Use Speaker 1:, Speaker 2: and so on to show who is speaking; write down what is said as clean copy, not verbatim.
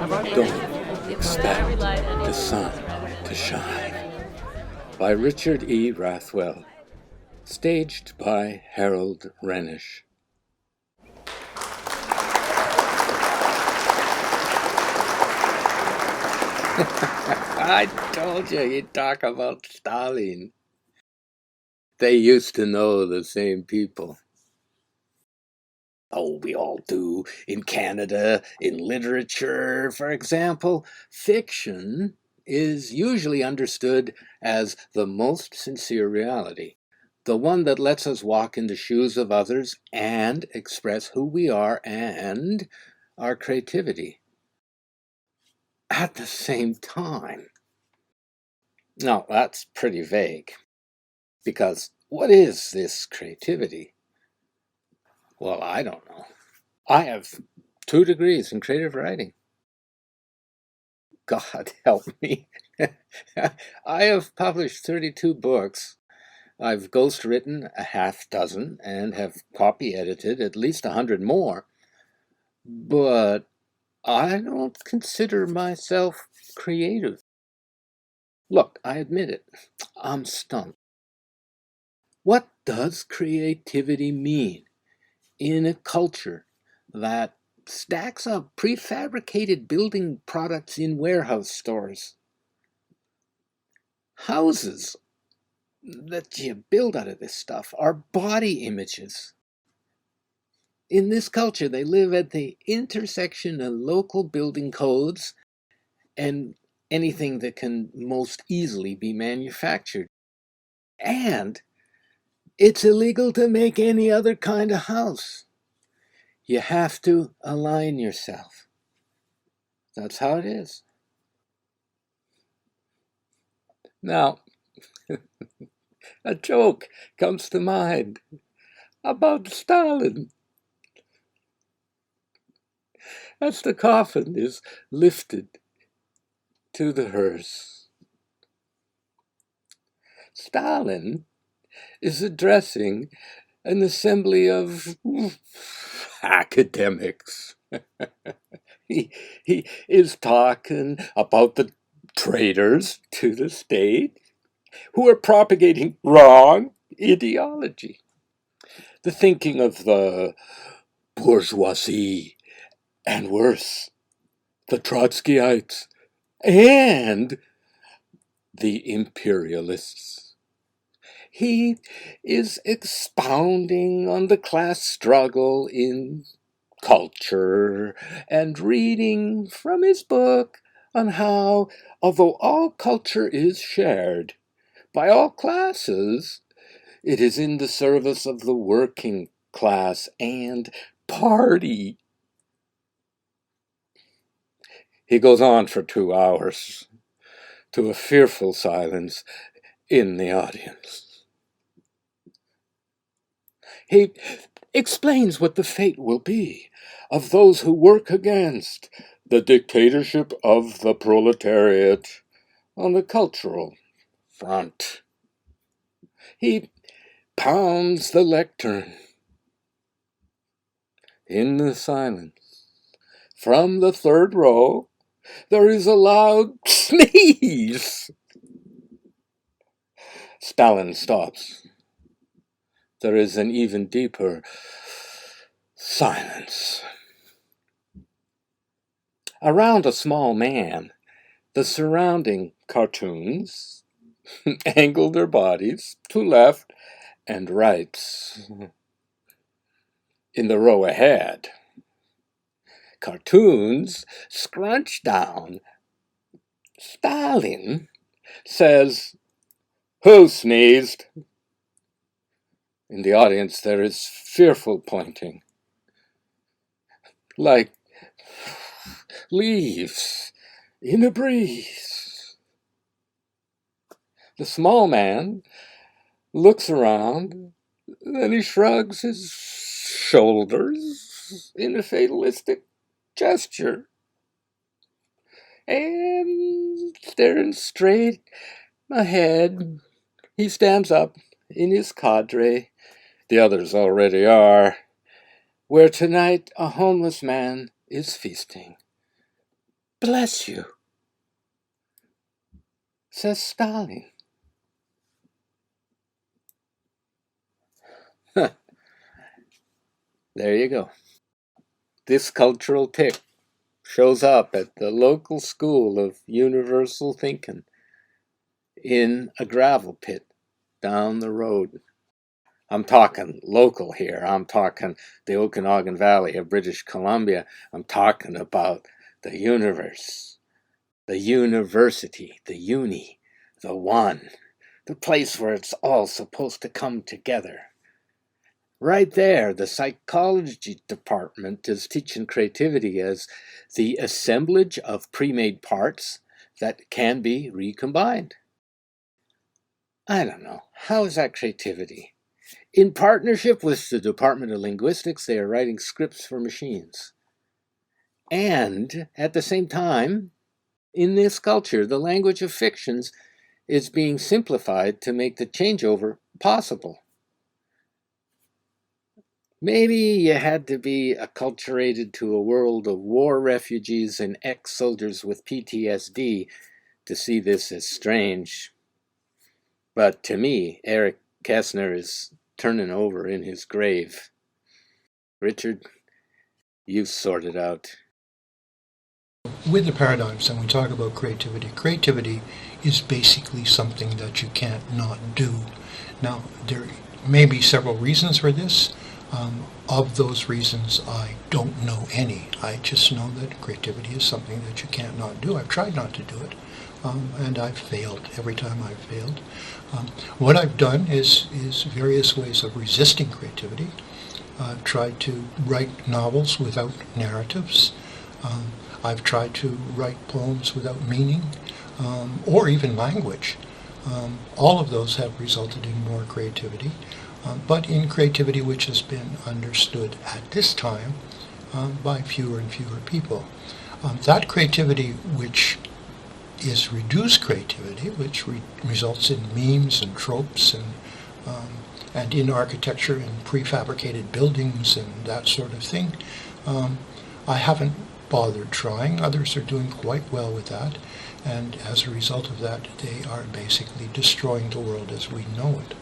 Speaker 1: Don't expect the sun to shine. By Richard E. Rathwell. Staged by Harold Rhenisch. I told you he'd talk about Stalin. They used to know the same people. Oh, we all do. In Canada, in literature, for example, fiction is usually understood as the most sincere reality, the one that lets us walk in the shoes of others and express who we are and our creativity at the same time. Now, that's pretty vague, because what is this creativity? Well, I don't know. I have 2 degrees in creative writing. God help me. I have published 32 books. I've ghostwritten a half dozen and have copy edited at least 100 more. But I don't consider myself creative. Look, I admit it. I'm stumped. What does creativity mean in a culture that stacks up prefabricated building products in warehouse stores? Houses that you build out of this stuff are body images. In this culture, they live at the intersection of local building codes and anything that can most easily be manufactured. And it's illegal to make any other kind of house. You have to align yourself. That's how it is. Now, a joke comes to mind about Stalin. As the coffin is lifted to the hearse, Stalin is addressing an assembly of academics. he is talking about the traitors to the state who are propagating wrong ideology. The thinking of the bourgeoisie, and worse, the Trotskyites, and the imperialists. He is expounding on the class struggle in culture and reading from his book on how, although all culture is shared by all classes, it is in the service of the working class and party. He goes on for 2 hours, to a fearful silence in the audience. He explains what the fate will be of those who work against the dictatorship of the proletariat on the cultural front. He pounds the lectern. In the silence, from the 3rd row, there is a loud sneeze. Stalin stops. There is an even deeper silence. Around a small man, the surrounding cartoons angle their bodies to left and right. In the row ahead, cartoons scrunch down. Stalin says, "Who sneezed?" In the audience, there is fearful pointing, like leaves in a breeze. The small man looks around, then he shrugs his shoulders in a fatalistic gesture, and staring straight ahead, he stands up in his cadre, the others already are, where tonight a homeless man is feasting. Bless you, says Stalin. There you go. This cultural tick shows up at the local school of universal thinking in a gravel pit down the road. I'm talking local here. I'm talking the Okanagan Valley of British Columbia. I'm talking about the universe, the university, the uni, the one, the place where it's all supposed to come together. Right there, the psychology department is teaching creativity as the assemblage of pre-made parts that can be recombined. I don't know. How is that creativity? In partnership with the Department of Linguistics, they are writing scripts for machines. And at the same time, in this culture, the language of fictions is being simplified to make the changeover possible. Maybe you had to be acculturated to a world of war refugees and ex-soldiers with PTSD to see this as strange. But to me, Eric Kessner is turning over in his grave. Richard, you've sorted out.
Speaker 2: With the paradigms, and we talk about creativity, creativity is basically something that you can't not do. Now, there may be several reasons for this. Of those reasons, I don't know any. I just know that creativity is something that you can't not do. I've tried not to do it, and I've failed every time I've failed. What I've done is various ways of resisting creativity. I've tried to write novels without narratives. I've tried to write poems without meaning, or even language. All of those have resulted in more creativity, but in creativity which has been understood at this time by fewer and fewer people. That creativity which is reduced creativity, which results in memes and tropes and in architecture and prefabricated buildings and that sort of thing, I haven't bothered trying. Others are doing quite well with that, and as a result of that, they are basically destroying the world as we know it.